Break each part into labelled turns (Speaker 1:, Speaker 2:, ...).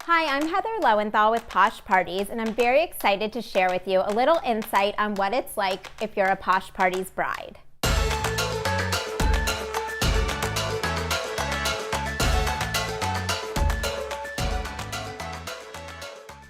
Speaker 1: Hi, I'm Heather Lowenthal with Posh Parties, and I'm very excited to share with you a little insight on what it's like if you're a Posh Parties bride.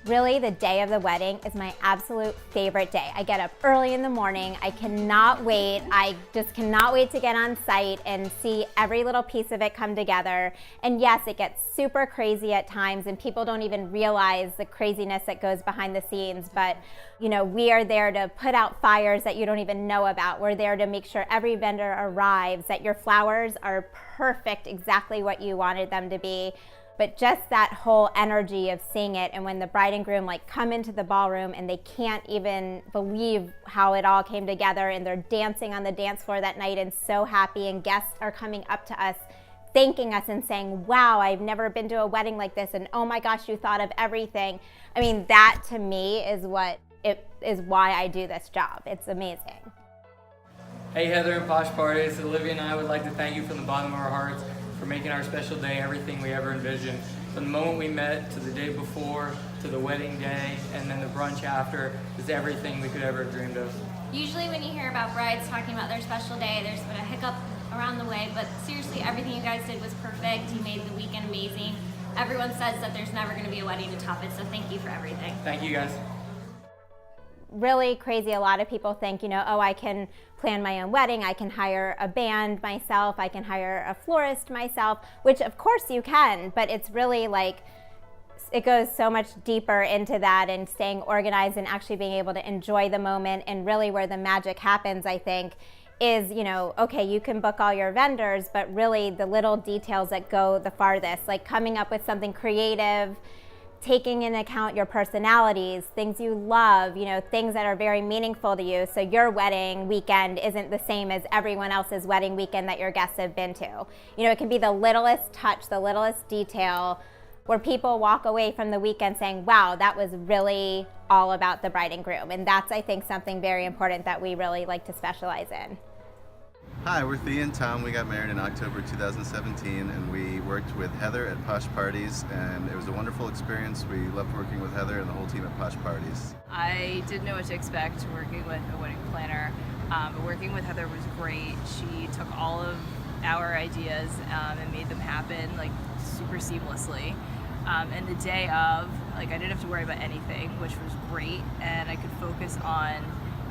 Speaker 1: Really, the day of the wedding is my absolute favorite day. I get up early in the morning. I cannot wait. I just cannot wait to get on site and see every little piece of it come together. And yes, it gets super crazy at times and people don't even realize the craziness that goes behind the scenes. But you know, we are there to put out fires that you don't even know about. We're there to make sure every vendor arrives, that your flowers are perfect, exactly what you wanted them to be. But just that whole energy of seeing it, and when the bride and groom like come into the ballroom and they can't even believe how it all came together, and they're dancing on the dance floor that night and so happy, and guests are coming up to us thanking us and saying, wow, I've never been to a wedding like this, and oh my gosh, you thought of everything. I mean, that to me is why I do this job. It's amazing.
Speaker 2: Hey Heather and Posh Parties, Olivia and I would like to thank you from the bottom of our hearts for making our special day everything we ever envisioned. From the moment we met to the day before to the wedding day and then the brunch after is everything we could ever have dreamed of.
Speaker 3: Usually when you hear about brides talking about their special day, there's been a hiccup around the way, but seriously, everything you guys did was perfect. You made the weekend amazing. Everyone says that there's never going to be a wedding to top it, so thank you for everything.
Speaker 2: Thank you guys.
Speaker 1: Really crazy. A lot of people think, you know, oh, I can plan my own wedding, I can hire a band myself, I can hire a florist myself, which of course you can, but it's really like, it goes so much deeper into that, and staying organized and actually being able to enjoy the moment. And really where the magic happens, I think, is, you know, okay, you can book all your vendors, but really the little details that go the farthest, like coming up with something creative, taking into account your personalities, things you love, you know, things that are very meaningful to you. So your wedding weekend isn't the same as everyone else's wedding weekend that your guests have been to. You know, it can be the littlest touch, the littlest detail, where people walk away from the weekend saying, wow, that was really all about the bride and groom. And that's, I think, something very important that we really like to specialize in.
Speaker 4: Hi, we're Thea and Tom. We got married in October 2017, and we worked with Heather at Posh Parties, and it was a wonderful experience. We loved working with Heather and the whole team at Posh Parties.
Speaker 5: I didn't know what to expect working with a wedding planner, but working with Heather was great. She took all of our ideas and made them happen like super seamlessly. And the day of, like, I didn't have to worry about anything, which was great, and I could focus on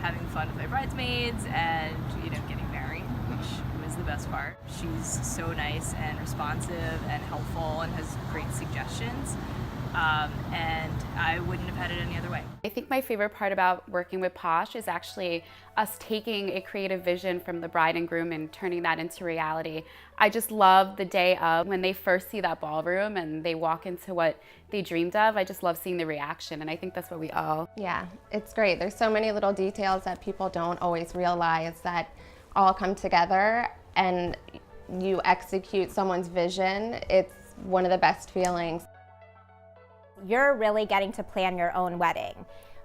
Speaker 5: having fun with my bridesmaids and, you know, getting married, which was the best part. She's so nice and responsive and helpful and has great suggestions, and I wouldn't have had it any other way.
Speaker 6: I think my favorite part about working with Posh is actually us taking a creative vision from the bride and groom and turning that into reality. I just love the day of when they first see that ballroom and they walk into what they dreamed of. I just love seeing the reaction, and I think that's what we all.
Speaker 7: Yeah, it's great. There's so many little details that people don't always realize that all come together, and you execute someone's vision. It's one of the best feelings.
Speaker 1: You're really getting to plan your own wedding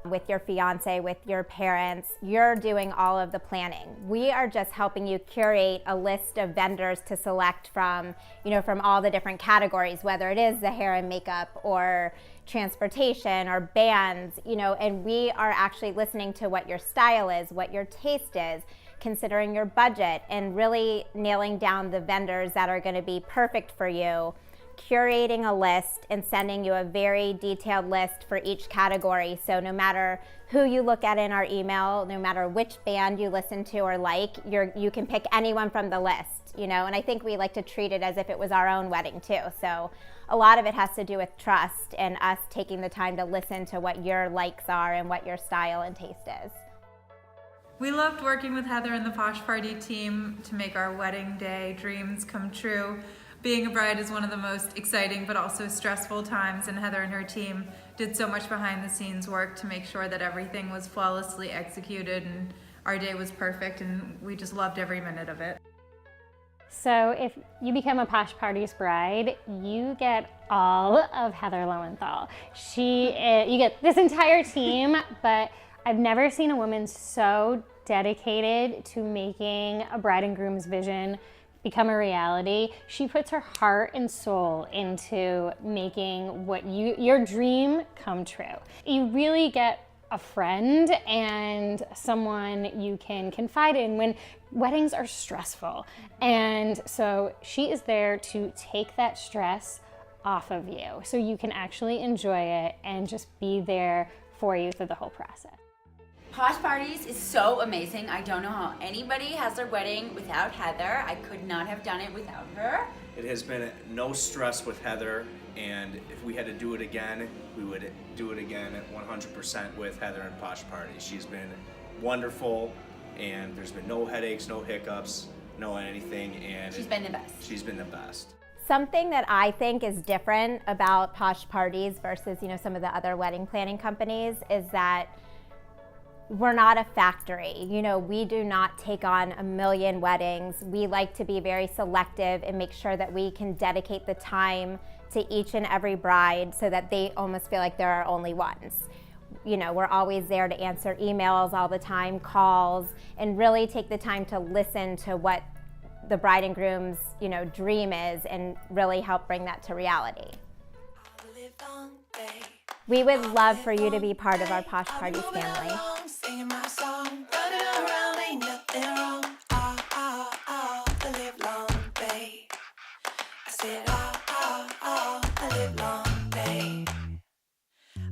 Speaker 1: with your fiance, with your parents. You're doing all of the planning. We are just helping you curate a list of vendors to select from, you know, from all the different categories, whether it is the hair and makeup or transportation or bands, you know, and we are actually listening to what your style is, what your taste is, considering your budget, and really nailing down the vendors that are going to be perfect for you, curating a list and sending you a very detailed list for each category. So no matter who you look at in our email, no matter which band you listen to or like, you can pick anyone from the list, you know, and I think we like to treat it as if it was our own wedding too. So a lot of it has to do with trust and us taking the time to listen to what your likes are and what your style and taste is.
Speaker 8: We loved working with Heather and the Posh Party team to make our wedding day dreams come true. Being a bride is one of the most exciting but also stressful times, and Heather and her team did so much behind the scenes work to make sure that everything was flawlessly executed and our day was perfect, and we just loved every minute of it.
Speaker 9: So if you become a Posh Parties bride, you get all of Heather Lowenthal. You get this entire team, but I've never seen a woman so dedicated to making a bride and groom's vision become a reality, she puts her heart and soul into making what your dream come true. You really get a friend and someone you can confide in when weddings are stressful. And so she is there to take that stress off of you so you can actually enjoy it and just be there for you through the whole process.
Speaker 10: Posh Parties is so amazing. I don't know how anybody has their wedding without Heather. I could not have done it without her.
Speaker 11: It has been no stress with Heather, and if we had to do it again, we would do it again at 100% with Heather and Posh Parties. She's been wonderful, and there's been no headaches, no hiccups, no anything, and
Speaker 10: She's been the best.
Speaker 11: She's been the best.
Speaker 1: Something that I think is different about Posh Parties versus, some of the other wedding planning companies is that we're not a factory. We do not take on a million weddings. We like to be very selective and make sure that we can dedicate the time to each and every bride so that they almost feel like they're our only ones. We're always there to answer emails all the time, calls, and really take the time to listen to what the bride and groom's, dream is and really help bring that to reality. We would love for you to be part of our Posh Parties family.
Speaker 12: Singing my song, running around, ain't nothing wrong. The live long day. I said, the live long day.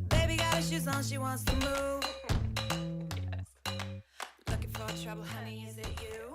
Speaker 12: Baby got her shoes on, she wants to move. Looking for trouble, honey, is it you?